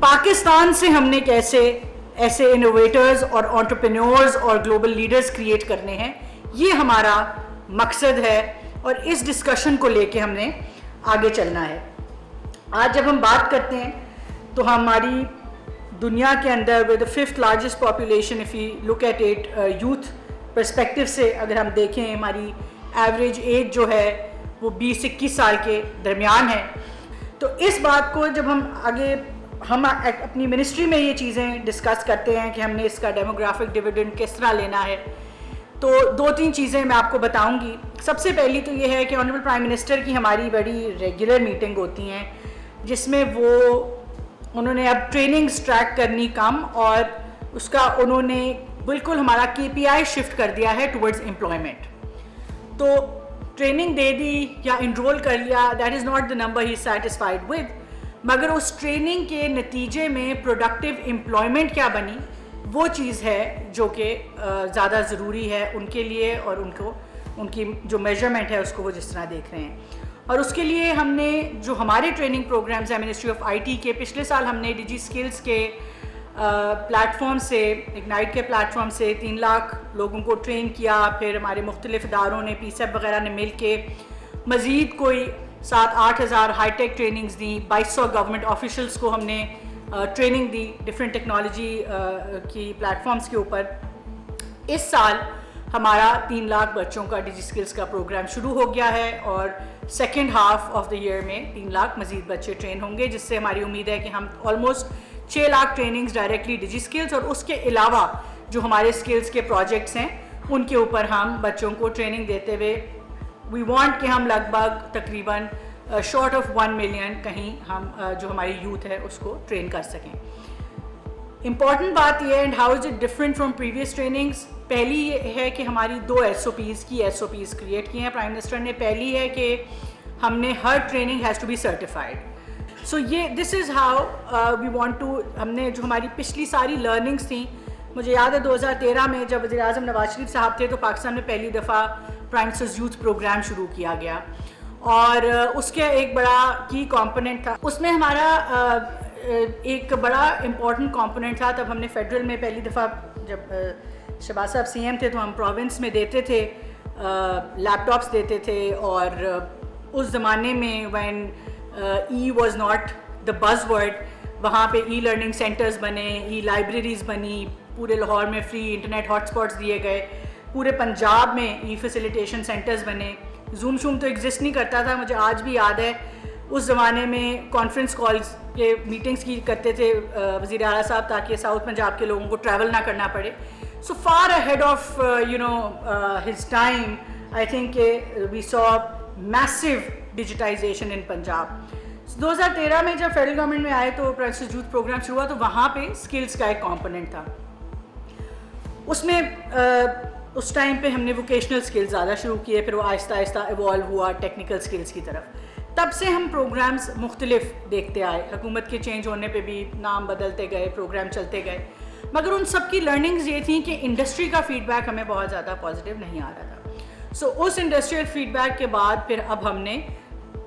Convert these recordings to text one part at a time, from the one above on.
پاکستان سے ہم نے کیسے ایسے انوویٹرز اور انٹرپرینورز اور گلوبل لیڈرز کریٹ کرنے ہیں, یہ ہمارا مقصد ہے اور اس ڈسکشن کو لے کے ہم نے آگے چلنا ہے. آج جب ہم بات کرتے ہیں تو ہماری دنیا کے اندر with the 5th largest population, if you look at it youth perspective سے اگر ہم دیکھیں, ہماری ایوریج ایج جو ہے وہ 20-21 سال کے درمیان ہے. تو اس بات کو جب ہم اپنی منسٹری میں یہ چیزیں ڈسکس کرتے ہیں کہ ہم نے اس کا ڈیموگرافک ڈویڈنڈ کس طرح لینا ہے, تو 2-3 چیزیں میں آپ کو بتاؤں گی. سب سے پہلی تو یہ ہے کہ آنریبل پرائم منسٹر کی ہماری بڑی ریگولر میٹنگ ہوتی ہیں جس میں انہوں نے اب ٹریننگز ٹریک کرنی کم اور اس کا انہوں نے بالکل ہمارا KPI شفٹ کر دیا ہے ٹورڈز امپلائمنٹ. تو ٹریننگ دے دی یا انرول کر لیا, that is not the number he is satisfied with, مگر اس ٹریننگ کے نتیجے میں پروڈکٹیو امپلائمنٹ کیا بنی, وہ چیز ہے جو کہ زیادہ ضروری ہے ان کے لیے, اور ان کی جو میجرمنٹ ہے اس کو وہ جس طرح دیکھ رہے ہیں. اور اس کے لیے ہم نے جو ہمارے ٹریننگ پروگرامز ہیں منسٹری آف IT کے, پچھلے سال ہم نے ڈیجی اسکلز کے پلیٹ فارم سے, اگنائٹ کے پلیٹ فارم سے 3 لاکھ لوگوں کو ٹرین کیا. پھر ہمارے مختلف اداروں نے PSEB وغیرہ نے مل کے مزید کوئی 7-8 ہزار ہائی ٹیک ٹریننگز دیں. 2200 گورنمنٹ آفیشلس کو ہم نے ٹریننگ دی ڈفرینٹ ٹیکنالوجی کی پلیٹ فارمز کے اوپر. اس سال ہمارا 3 لاکھ بچوں کا ڈیجی اسکلز کا پروگرام شروع ہو گیا ہے, اور second half of the year میں 3 لاکھ مزید بچے ٹرین ہوں گے, جس سے ہماری امید ہے کہ ہم almost 6 lakh trainings directly Digi skills, اور اس کے علاوہ جو ہمارے اسکلز کے پروجیکٹس ہیں ان کے اوپر ہم بچوں کو ٹریننگ دیتے ہوئے وی وانٹ کہ ہم لگ بھگ تقریباً شارٹ آف 1 ملین کہیں ہم جو ہماری یوتھ ہے اس کو ٹرین کر سکیں. امپورٹنٹ بات یہ ہے, and how is it different from previous trainings. پہلی یہ ہے کہ ہماری 2 SOPs کریٹ کی ہیں پرائم منسٹر نے. پہلی ہے کہ ہم نے ہر training has to be certified. So یہ this is how we want to, ہم نے جو ہماری پچھلی ساری لرننگس تھیں, مجھے یاد ہے 2013 میں جب وزیر اعظم نواز شریف صاحب تھے تو پاکستان میں پہلی دفعہ پرائم منسٹرز یوتھ پروگرام شروع کیا گیا, اور اس کا ایک بڑا کی کمپوننٹ تھا, اس میں ہمارا ایک بڑا امپورٹنٹ کمپوننٹ تھا. تب ہم نے فیڈرل میں پہلی دفعہ, جب شہباز صاحب CM تھے تو ہم پروونس میں دیتے تھے, لیپ ٹاپس دیتے تھے, اور اس زمانے میں وین واز ناٹ دا بز ورڈ, وہاں پہ لرننگ سینٹرز بنے, لائبریریز بنی, پورے لاہور میں فری انٹرنیٹ ہاٹ اسپاٹس دیے گئے, پورے پنجاب میں فیسیلیٹیشن سینٹرز بنے. زوم شوم تو ایگزسٹ نہیں کرتا تھا, مجھے آج بھی یاد ہے اس زمانے میں کانفرنس کالز کے میٹنگز کی کرتے تھے وزیر اعلیٰ صاحب, تاکہ ساؤتھ پنجاب کے لوگوں کو ٹریول نہ کرنا پڑے. So far ahead of his time, I think we saw massive digitization in Punjab. 2013 میں جب فیڈرل گورنمنٹ میں آئے تو پرائم منسٹر یوتھ پروگرام شروع ہوا, تو وہاں پہ اسکلس کا ایک کمپوننٹ تھا. اس میں اس ٹائم پہ ہم نے ووکیشنل اسکلز زیادہ شروع کیے, پھر وہ آہستہ آہستہ ایوالو ہوا ٹیکنیکل اسکلس کی طرف. تب سے ہم پروگرامز مختلف دیکھتے آئے, حکومت کے چینج ہونے پہ بھی نام بدلتے گئے, پروگرام چلتے گئے, مگر ان سب کی لرننگز یہ تھیں کہ انڈسٹری کا فیڈ بیک ہمیں بہت زیادہ پازیٹیو نہیں آ رہا تھا. سو اس انڈسٹریل فیڈ بیک کے بعد پھر اب ہم نے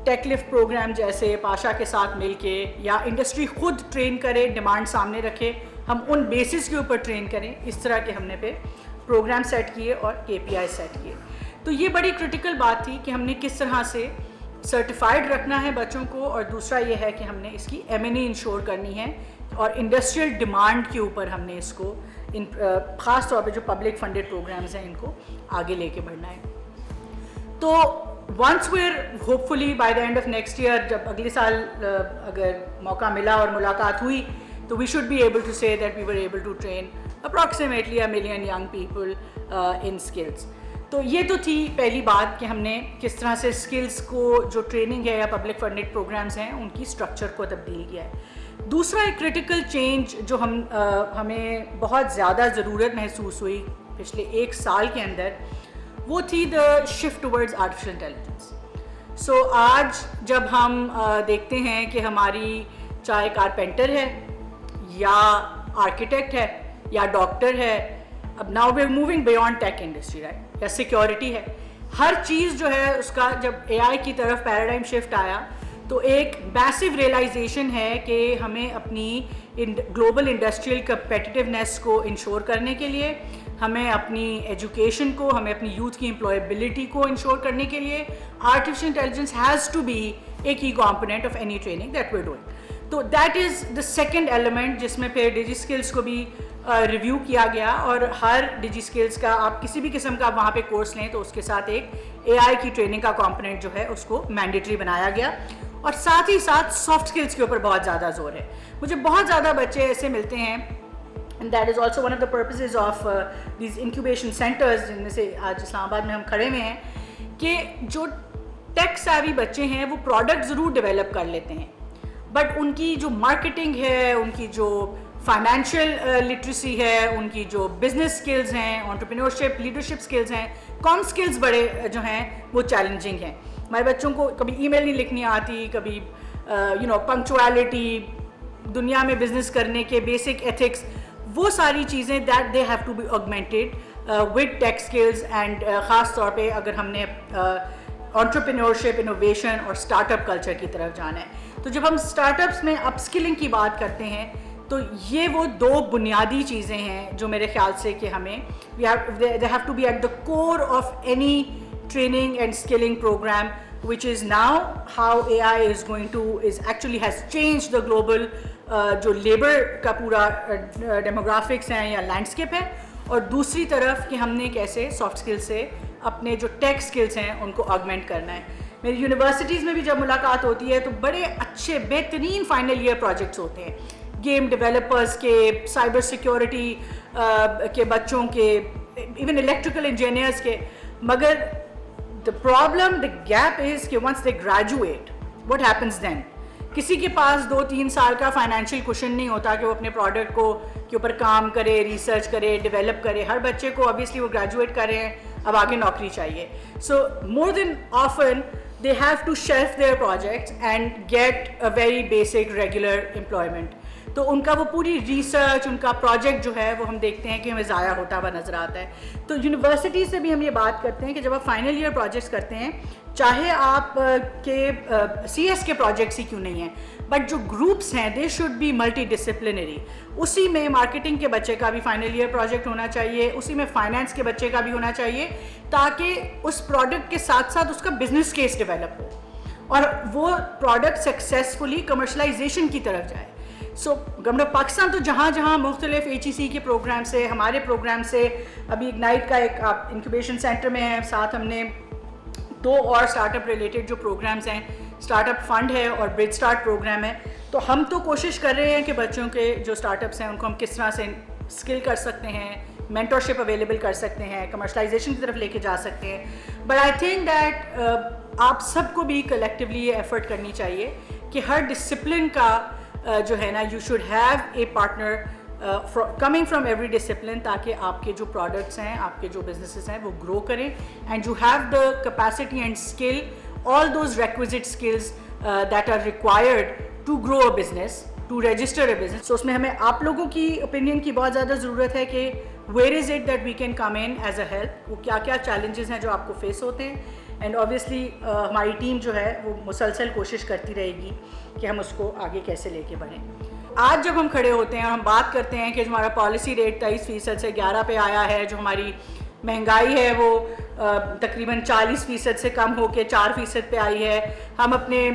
ٹیک لفٹ پروگرام جیسے پاشا کے ساتھ مل کے, یا انڈسٹری خود ٹرین کرے, ڈیمانڈ سامنے رکھے, ہم ان بیسس کے اوپر ٹرین کریں, اس طرح کے ہم نے پھر پروگرام سیٹ کیے اور KPI سیٹ کیے. تو یہ بڑی کرٹیکل بات تھی کہ ہم نے کس طرح سے سرٹیفائڈ رکھنا ہے بچوں کو, اور دوسرا یہ ہے کہ ہم نے اس کی M&E انشور کرنی ہے, اور انڈسٹریل ڈیمانڈ کے اوپر ہم نے اس کو خاص طور پہ جو پبلک فنڈیڈ پروگرامز ہیں ان کو آگے لے کے بڑھنا ہے. تو once we're hopefully by the end of next year, جب اگلے سال اگر موقع ملا اور ملاقات ہوئی, تو we should be able to say that we were able to train approximately 1 million young people in skills. تو یہ تو تھی پہلی بات کہ ہم نے کس طرح سے اسکلس کو جو ٹریننگ ہے یا پبلک فنڈیڈ پروگرامز ہیں ان کی اسٹرکچر کو تبدیل کیا ہے. دوسرا ایک کرٹیکل چینج جو ہمیں بہت زیادہ ضرورت محسوس ہوئی پچھلے 1 سال کے اندر, وہ تھی the shift towards artificial intelligence. So آج جب ہم دیکھتے ہیں کہ ہماری چاہے کارپینٹر ہے یا آرکیٹیکٹ ہے یا ڈاکٹر ہے, اب now we are moving beyond tech industry, right, یا سیکیورٹی ہے, ہر چیز جو ہے اس کا جب AI کی طرف پیراڈائم شفٹ آیا تو ایک میسو ریئلائزیشن ہے کہ ہمیں اپنی گلوبل انڈسٹریل کمپیٹیونیس کو انشور کرنے کے لیے، ہمیں اپنی ایجوکیشن کو، ہمیں اپنی یوتھ کی امپلائبلٹی کو انشور کرنے کے لیے artificial intelligence has to be a key component of any training that we are doing. تو that is the second element جس میں پھر ڈیجی اسکلس کو بھی ریویو کیا گیا، اور ہر ڈیجی اسکلس کا آپ کسی بھی قسم کا وہاں پہ کورس لیں تو اس کے ساتھ ایک اے آئی کی ٹریننگ کا کمپوننٹ جو ہے اس کو مینڈیٹری بنایا گیا، اور ساتھ ہی ساتھ سافٹ اسکلس کے اوپر بہت زیادہ زور ہے. مجھے بہت زیادہ بچے ایسے ملتے ہیں، and that is also one of the purposes of these incubation centres جن میں سے آج اسلام آباد میں ہم کھڑے ہوئے ہیں، کہ جو ٹیک سیوی بچے ہیں وہ پروڈکٹ ضرور ڈیولپ کر لیتے ہیں، بٹ ان کی جو مارکیٹنگ ہے، ان کی جو فائنینشیل لٹریسی ہے، ان کی جو بزنس اسکلز ہیں، انٹرپرینورشپ، لیڈرشپ اسکلز ہیں، کام اسکلز بڑے جو ہیں وہ چیلنجنگ ہیں. ہمارے بچوں کو کبھی ای میل نہیں لکھنی آتی، کبھی پنکچویلٹی، دنیا میں بزنس کرنے کے بیسک ایتھکس، وہ ساری چیزیں that they have to be augmented with tech skills. And خاص طور پہ اگر ہم نے انٹرپرینورشپ، انوویشن اور اسٹارٹ اپ کلچر کی طرف جانا ہے، تو جب ہم اسٹارٹ اپس میں اپ اسکلنگ کی بات کرتے ہیں تو یہ وہ دو بنیادی چیزیں ہیں جو میرے خیال سے کہ ہمیں they have to be at the core of any training and skilling program, which is now how AI is actually has changed the global جو لیبر کا پورا ڈیموگرافکس ہیں یا لینڈسکیپ ہے، اور دوسری طرف کہ ہم نے کیسے سافٹ اسکل سے اپنے جو ٹیک اسکلس ہیں ان کو آگمنٹ کرنا ہے. میری یونیورسٹیز میں بھی جب ملاقات ہوتی ہے تو بڑے اچھے بہترین فائنل ایئر پروجیکٹس ہوتے ہیں، گیم ڈیولپرز کے، سائبر سیکیورٹی کے بچوں کے، ایون الیکٹریکل انجینئرز کے، مگر the problem, the gap is کہ once they graduate what happens then. کسی کے پاس 2-3 سال کا فائنینشیل کوشن نہیں ہوتا کہ وہ اپنے پروڈکٹ کو کے اوپر کام کرے، ریسرچ کرے، ڈیولپ کرے. ہر بچے کو obviously وہ گریجویٹ کر رہے ہیں، اب آگے نوکری چاہیے. سو مور دین often they have to shelf their projects and get a very basic regular employment. تو ان کا وہ پوری ریسرچ، ان کا پروجیکٹ جو ہے وہ ہم دیکھتے ہیں کہ ہمیں ضائع ہوتا ہوا نظر آتا ہے. تو یونیورسٹی سے بھی ہم یہ بات کرتے ہیں کہ جب آپ فائنل ایئر پروجیکٹس کرتے ہیں، چاہے آپ کے سی ایس کے پروجیکٹس ہی کیوں نہیں ہیں، بٹ جو گروپس ہیں they should be multidisciplinary. اسی میں مارکیٹنگ کے بچے کا بھی فائنل ایئر پروجیکٹ ہونا چاہیے، اسی میں فائنینس کے بچے کا بھی ہونا چاہیے، تاکہ اس پروڈکٹ کے ساتھ ساتھ اس کا بزنس کیس ڈیولپ ہو اور وہ پروڈکٹ سکسیزفلی کمرشلائزیشن کی طرف جائے. سو گورنمنٹ آف پاکستان تو جہاں جہاں مختلف ایچ ای سی کے پروگرام سے، ہمارے پروگرام سے، ابھی اگنائٹ کا ایک آپ انکیوبیشن سینٹر میں ہے، ساتھ ہم نے 2 اور اسٹارٹ اپ ریلیٹڈ جو پروگرامز ہیں، اسٹارٹ اپ فنڈ ہے اور برج اسٹارٹ پروگرام ہے. تو ہم تو کوشش کر رہے ہیں کہ بچوں کے جو اسٹارٹ اپس ہیں ان کو ہم کس طرح سے اسکل کر سکتے ہیں، مینٹورشپ اویلیبل کر سکتے ہیں، کمرشلائزیشن کی طرف لے کے جا سکتے ہیں. بٹ آئی تھنک دیٹ آپ سب کو بھی کلیکٹیولی یہ ایفرٹ کرنی چاہیے کہ ہر ڈسپلن کا جو ہے نا، you should have a partner coming from every discipline, تاکہ آپ کے جو پروڈکٹس ہیں، آپ کے جو بزنسز ہیں وہ گرو کریں. And you have the capacity and skill, all those requisite skills that are required to grow a business, to register a business. So اس میں ہمیں آپ لوگوں کی اوپینین کی بہت زیادہ ضرورت ہے کہ where is it that we can come in as a help, وہ کیا کیا چیلنجز ہیں جو آپ کو فیس ہوتے ہیں. اینڈ اوبیسلی ہماری ٹیم جو ہے وہ مسلسل کوشش کرتی رہے گی کہ ہم اس کو آگے کیسے لے کے بڑھیں. آج جب ہم کھڑے ہوتے ہیں اور ہم بات کرتے ہیں کہ جو ہمارا پالیسی ریٹ 23% سے 11 پہ آیا ہے، جو ہماری مہنگائی ہے وہ تقریباً 40% سے کم ہو کے 4% پہ آئی ہے، ہم اپنے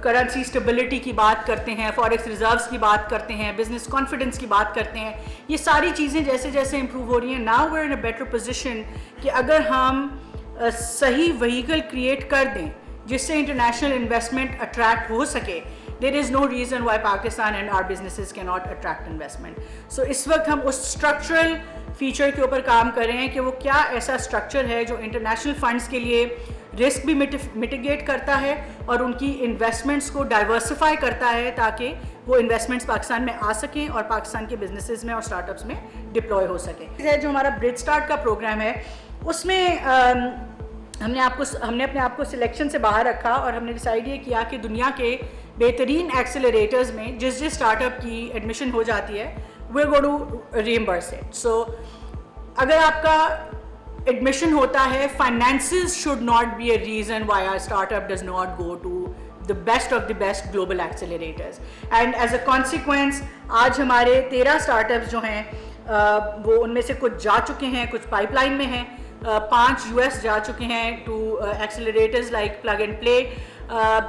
کرنسی اسٹیبلٹی کی بات کرتے ہیں، فوریکس ریزروز کی بات کرتے ہیں، بزنس کانفیڈنس کی بات کرتے ہیں، یہ ساری چیزیں جیسے جیسے امپروو ہو رہی ہیں، now we are in a better position کہ اگر ہم صحیح وہیکل کریٹ کر دیں جس سے انٹرنیشنل انویسٹمنٹ اٹریکٹ ہو سکے، there is no reason why Pakistan and our businesses cannot attract investment. So اس وقت ہم اس اسٹرکچرل فیچر کے اوپر کام کر رہے ہیں کہ وہ کیا ایسا اسٹرکچر ہے جو انٹرنیشنل فنڈس کے لیے رسک بھی میٹیگیٹ کرتا ہے اور ان کی انویسٹمنٹس کو ڈائیورسفائی کرتا ہے، تاکہ وہ انویسٹمنٹس پاکستان میں آ سکیں اور پاکستان کے بزنسز میں اور اسٹارٹ اپس میں ڈپلوائے ہو سکیں. جو ہمارا برج اسٹارٹ کا پروگرام ہے اس میں ہم نے اپنے آپ کو سلیکشن سے باہر رکھا اور ہم نے ڈیسائیڈ یہ کیا کہ دنیا کے بہترین ایکسیلریٹرز میں جس اسٹارٹ اپ کی ایڈمیشن ہو جاتی ہے وی گو ٹو ریمبرس اٹ. سو اگر آپ کا ایڈمیشن ہوتا ہے، finances should not be a reason why our start up does not go to the best global accelerators. And as a consequence آج ہمارے 13 startups جو ہیں وہ ان میں سے کچھ جا چکے ہیں, کچھ پائپ لائن میں ہیں, 5 US جا چکے ہیں to accelerators like plug and play,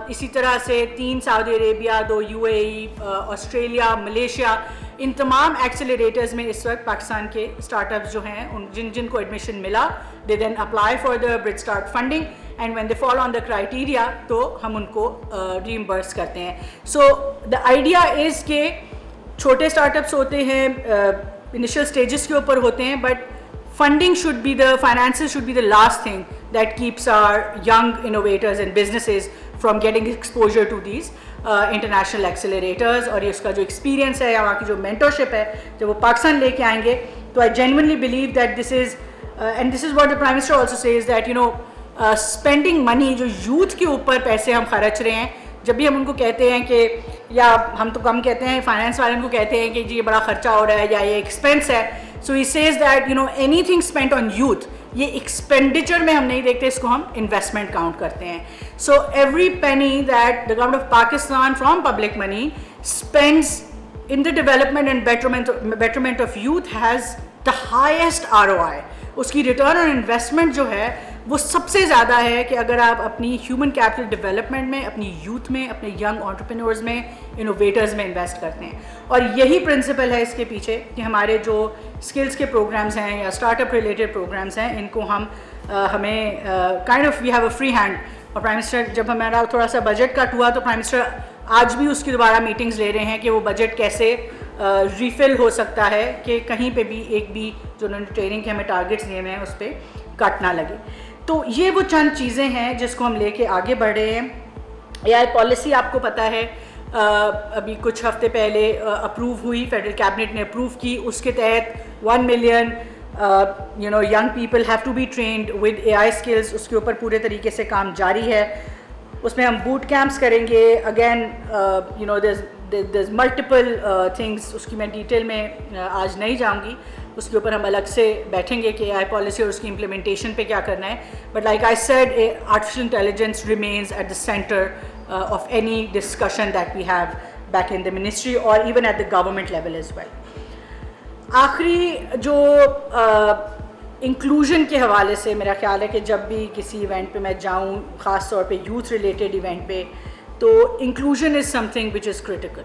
اسی طرح سے 3 Saudi Arabia, 2 UAE, Australia, Malaysia, ان تمام ایکسلریٹرز میں اس وقت پاکستان کے اسٹارٹ اپس جو ہیں جن کو ایڈمیشن ملا, they then apply for the bird start funding, and when they fall on the criteria تو ہم ان کو ریمبرس کرتے ہیں. سو دا آئیڈیا از کہ چھوٹے اسٹارٹ اپس ہوتے ہیں, انیشیل اسٹیجز کے اوپر ہوتے ہیں, but funding should be finances should be the last thing that keeps our young innovators and businesses from getting exposure to these international accelerators. اور یہ اس کا جو ایکسپیرینس ہے یا وہاں کی جو مینٹرشپ ہے جب وہ پاکستان لے کے آئیں گے, تو I genuinely believe that this is and this is what the Prime Minister also says, that you know spending money, جو یوتھ کے اوپر پیسے ہم خرچ رہے ہیں, جب بھی ہم ان کو کہتے ہیں کہ, یا ہم تو کم کہتے ہیں, فائنانس والے ان کو کہتے ہیں کہ جی یہ بڑا خرچہ ہو رہا ہے یا یہ ایکسپینس ہے, so he says that you know anything spent on youth, یہ ایکسپینڈیچر میں ہم نہیں دیکھتے, اس کو ہم انویسٹمنٹ کاؤنٹ کرتے ہیں. So every penny that the government of Pakistan from public money spends in the development and betterment of youth has the highest ROI. اس کی ریٹرن آن انویسٹمنٹ جو ہے وہ سب سے زیادہ ہے کہ اگر آپ اپنی ہیومن کیپٹل ڈیولپمنٹ میں, اپنی یوتھ میں, اپنے ینگ انٹرپرینورز میں, انوویٹرز میں انویسٹ کرتے ہیں. اور یہی پرنسپل ہے اس کے پیچھے کہ ہمارے جو اسکلس کے پروگرامز ہیں یا اسٹارٹ اپ ریلیٹڈ پروگرامز ہیں, ان کو ہمیں kind of we have a free hand. اور پرائم منسٹر جب ہمارا تھوڑا سا بجٹ کٹ ہوا تو پرائم منسٹر آج بھی اس کی دوبارہ میٹنگز لے رہے ہیں کہ وہ بجٹ کیسے ریفل ہو سکتا ہے کہ کہیں پہ بھی ایک بھی جو انہوں نے ٹریننگ کے ہمیں ٹارگیٹس دیے ہیں اس پہ کٹ نہ لگے. تو یہ وہ چند چیزیں ہیں جس کو ہم لے کے آگے بڑھ رہے ہیں. AI پالیسی آپ کو پتہ ہے ابھی کچھ ہفتے پہلے اپروو ہوئی, فیڈرل کیبنٹ نے اپروو کی, اس کے تحت 1 million young people have to be trained with AI skills. اس کے اوپر پورے طریقے سے کام جاری ہے. اس میں ہم بوٹ کیمپس کریں گے. اگین there's multiple things, اس کی میں ڈیٹیل میں آج نہیں جاؤں گی, اس کے اوپر ہم الگ سے بیٹھیں گے کہ AI پالیسی اور اس کی امپلیمنٹیشن پہ کیا کرنا ہے. But like I said, artificial intelligence remains at the centre of any discussion that we have back in the ministry اور even at the government level as well. آخری جو انکلوژن کے حوالے سے میرا خیال ہے کہ جب بھی کسی ایونٹ پہ میں جاؤں, خاص طور پہ یوتھ ریلیٹڈ ایونٹ پہ, تو inclusion is some thing which is critical.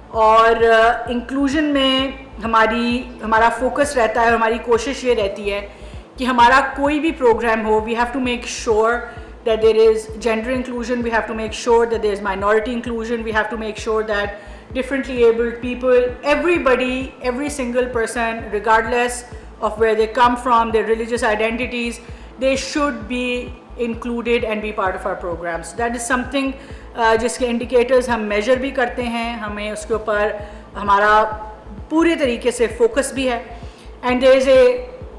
اور انکلوژن میں ہمارا فوکس رہتا ہے, ہماری کوشش یہ رہتی ہے کہ ہمارا کوئی بھی پروگرام ہو, we have to make sure that there is gender inclusion, we have to make sure that there is minority inclusion, we have to make sure that differently abled people, everybody, every single person, regardless of where they come from, their religious identities, they should be included and be part of our programs. That is something جس کے indicators ہم major بھی کرتے ہیں, ہمیں اس کے اوپر ہمارا پورے طریقے سے فوکس بھی ہے. And there is a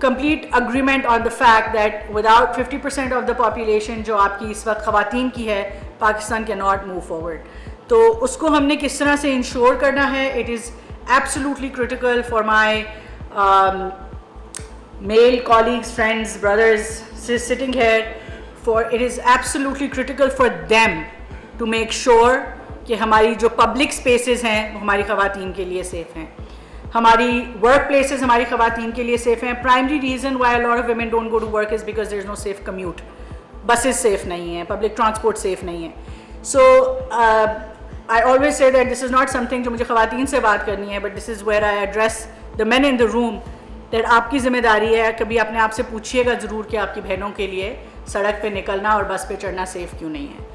complete agreement on the fact that without 50% of the population جو آپ کی اس وقت خواتین کی ہے, پاکستان cannot move forward. تو اس کو ہم نے کس طرح سے انشور کرنا ہے. It is absolutely critical for my male colleagues, friends, brothers sitting here, for it is absolutely critical for them to make sure کہ ہماری جو پبلک اسپیسز ہیں وہ ہماری خواتین کے لیے سیف ہیں, ہماری ورک پلیسز ہماری خواتین کے لیے سیف ہیں. Primary reason why a lot of women don't go to work is because there is no safe commute. Buses safe نہیں ہیں, پبلک ٹرانسپورٹ سیف نہیں ہے. So I always say that this is not something جو مجھے خواتین سے بات کرنی ہے, but this is where I address the man in the room, that آپ کی ذمہ داری ہے. کبھی اپنے آپ سے پوچھیے گا ضرور کہ آپ کی بہنوں کے لیے سڑک پہ نکلنا اور بس پہ چڑھنا سیف کیوں نہیں ہے,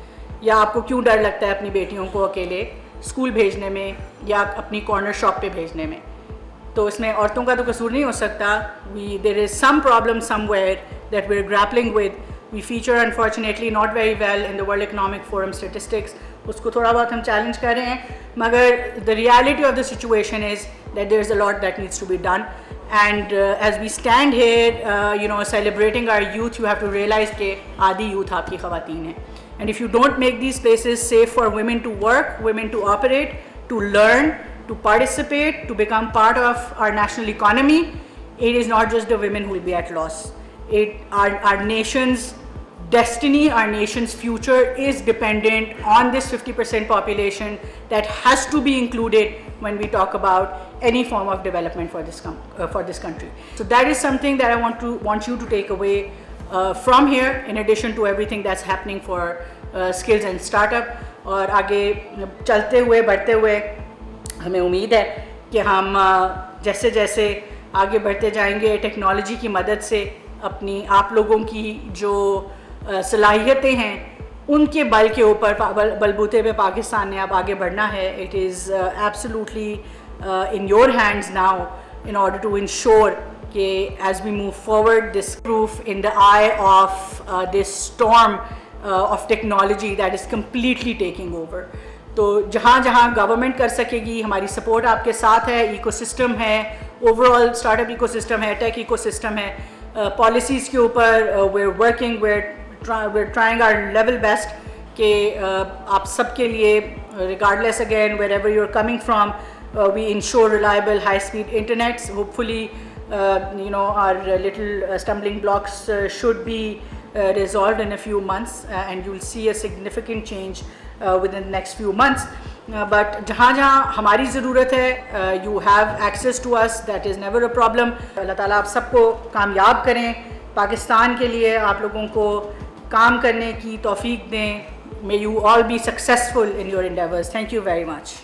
یا آپ کو کیوں ڈر لگتا ہے اپنی بیٹیوں کو اکیلے اسکول بھیجنے میں یا اپنی کارنر شاپ پہ بھیجنے میں. تو اس میں عورتوں کا تو قصور نہیں ہو سکتا. There is some problem somewhere that we are grappling with. We feature unfortunately not very well in the world economic forum statistics. اس کو تھوڑا بہت ہم چیلنج کر رہے ہیں, مگر the reality of the situation is that there is a lot that needs to be done. And as we stand here celebrating our youth, you have to realise کہ آدھی یوتھ آپ کی خواتین ہیں. And if you don't make these spaces safe for women to work, women to operate, to learn, to participate, to become part of our national economy, it is not just the women who will be at loss. Our nation's destiny, our nation's future is dependent on this 50% population that has to be included when we talk about any form of development for this country. So that is something that I want you to take away from here, in addition to everything that's happening for skills and startup. اور آگے چلتے ہوئے بڑھتے ہوئے ہمیں امید ہے کہ ہم جیسے جیسے آگے بڑھتے جائیں گے ٹیکنالوجی کی مدد سے اپنی آپ لوگوں کی جو صلاحیتیں ہیں ان کے بل کے اوپر بلبوتے پہ پاکستان نے اب آگے بڑھنا ہے. It is absolutely in your hands now in order to ensure کہ as we move forward this proof in the eye of this storm of technology that is completely taking over. تو جہاں جہاں گورنمنٹ کر سکے گی ہماری support آپ کے ساتھ ہے. ایکو سسٹم ہے, overall start up ecosystem ہے, ٹیک ایکو سسٹم ہے, پالیسیز کے اوپر we are working, we are trying our level best کہ آپ سب کے لیے regardless again wherever you are coming from we ensure reliable high-speed internets. Hopefully, our little stumbling blocks should be resolved in a few months, and you'll see a significant change within the next few months. But جہاں جہاں ہماری ضرورت ہے, you have access to us. That is never a problem. اللہ تعالیٰ آپ سب کو کامیاب کریں. پاکستان کے لیے آپ لوگوں کو کام کرنے کی توفیق دیں. May you all be successful in your endeavors. Thank you very much.